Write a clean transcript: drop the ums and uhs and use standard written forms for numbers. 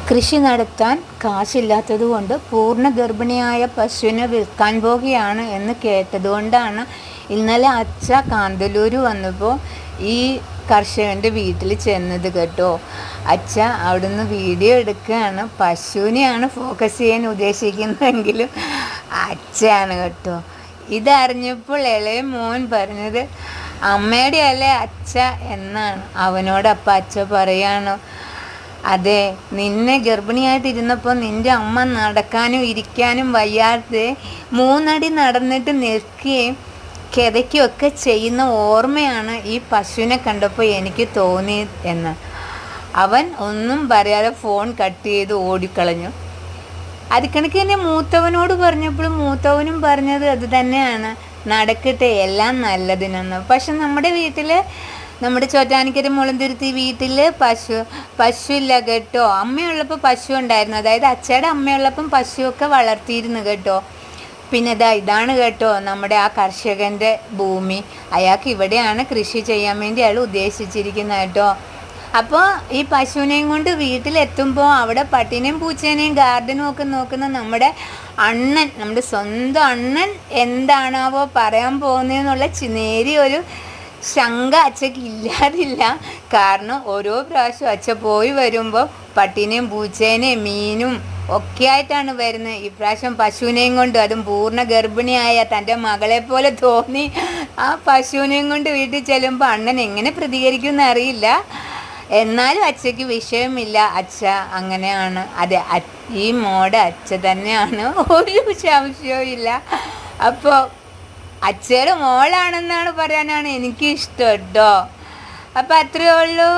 കൃഷി നടത്താൻ കാശില്ലാത്തതുകൊണ്ട് പൂർണ്ണ ഗർഭിണിയായ പശുവിനെ വിൽക്കാൻ പോകുകയാണ് എന്ന് കേട്ടതുകൊണ്ടാണ് ഇന്നലെ അച്ഛ കാന്തല്ലൂർ വന്നപ്പോൾ ഈ കർഷകൻ്റെ വീട്ടിൽ ചെന്നത് കേട്ടോ. അച്ഛ അവിടുന്ന് വീഡിയോ എടുക്കുകയാണ്. പശുവിനെയാണ് ഫോക്കസ് ചെയ്യാൻ ഉദ്ദേശിക്കുന്നതെങ്കിലും അച്ഛയാണ് കേട്ടോ. ഇതറിഞ്ഞപ്പോൾ ഇളയ മോൻ പറഞ്ഞത് അമ്മയുടെ അല്ലേ അച്ഛ എന്നാണ്. അവനോടപ്പം അച്ഛ പറയാണ്, അതെ, നിന്നെ ഗർഭിണിയായിട്ടിരുന്നപ്പോൾ നിൻ്റെ അമ്മ നടക്കാനും ഇരിക്കാനും വയ്യാതെ 3 അടി നടന്നിട്ട് നിൽക്കുകയും കിതയ്ക്കുകയൊക്കെ ചെയ്യുന്ന ഓർമ്മയാണ് ഈ പശുവിനെ കണ്ടപ്പോൾ എനിക്ക് തോന്നി എന്ന്. അവൻ ഒന്നും പറയാതെ ഫോൺ കട്ട് ചെയ്ത് ഓടിക്കളഞ്ഞു. അതിക്കണക്ക് തന്നെ മൂത്തവനോട് പറഞ്ഞപ്പോഴും മൂത്തവനും പറഞ്ഞത് അത് തന്നെയാണ്, നടക്കട്ടെ എല്ലാം നല്ലതിനെന്ന്. പക്ഷെ നമ്മുടെ വീട്ടിൽ, നമ്മുടെ ചോറ്റാനിക്കര മുളന്തുരുത്തി വീട്ടിൽ പശു ഇല്ല കേട്ടോ. അമ്മയുള്ളപ്പോൾ പശു ഉണ്ടായിരുന്നു, അതായത് അച്ഛയുടെ അമ്മയുള്ളപ്പം പശുവൊക്കെ വളർത്തിയിരുന്നു കേട്ടോ. പിന്നെ ഇതാണ് കേട്ടോ നമ്മുടെ ആ കർഷകൻ്റെ ഭൂമി. അയാൾക്ക് ഇവിടെയാണ് കൃഷി ചെയ്യാൻ വേണ്ടി അയാൾ ഉദ്ദേശിച്ചിരിക്കുന്നത് കേട്ടോ. അപ്പോൾ ഈ പശുവിനെയും കൊണ്ട് വീട്ടിലെത്തുമ്പോൾ അവിടെ പട്ടിനെയും പൂച്ചേനെയും ഗാർഡനും ഒക്കെ നോക്കുന്ന നമ്മുടെ അണ്ണൻ, നമ്മുടെ സ്വന്തം അണ്ണൻ എന്താണാവോ പറയാൻ പോകുന്നതെന്നുള്ള നേരിയൊരു ശങ്ക അച്ഛക്ക് ഇല്ലാതില്ല. കാരണം ഓരോ പ്രാവശ്യം അച്ഛ പോയി വരുമ്പോൾ പട്ടീനെയും പൂച്ചേനെയും മീനും ഒക്കെ ആയിട്ടാണ് വരുന്നത്. ഇപ്രാവശ്യം പശുവിനെയും കൊണ്ട്, അതും പൂർണ്ണ ഗർഭിണിയായ തൻ്റെ മകളെ പോലെ തോന്നി ആ പശുവിനെയും കൊണ്ട് വീട്ടിൽ ചെല്ലുമ്പോൾ അണ്ണൻ എങ്ങനെ പ്രതികരിക്കുമെന്ന് അറിയില്ല. എന്നാലും അച്ഛക്ക് വിഷയമില്ല, അച്ഛ അങ്ങനെയാണ്. അതെ, ഈ മോടെ അച്ഛ തന്നെയാണ്, ഒരു സംശയവും ഇല്ല. അപ്പോൾ അച്ഛയുടെ മോളാണെന്നാണ് പറയാനാണ് എനിക്ക് ഇഷ്ടം കേട്ടോ. അപ്പം അത്രയേ ഉള്ളൂ.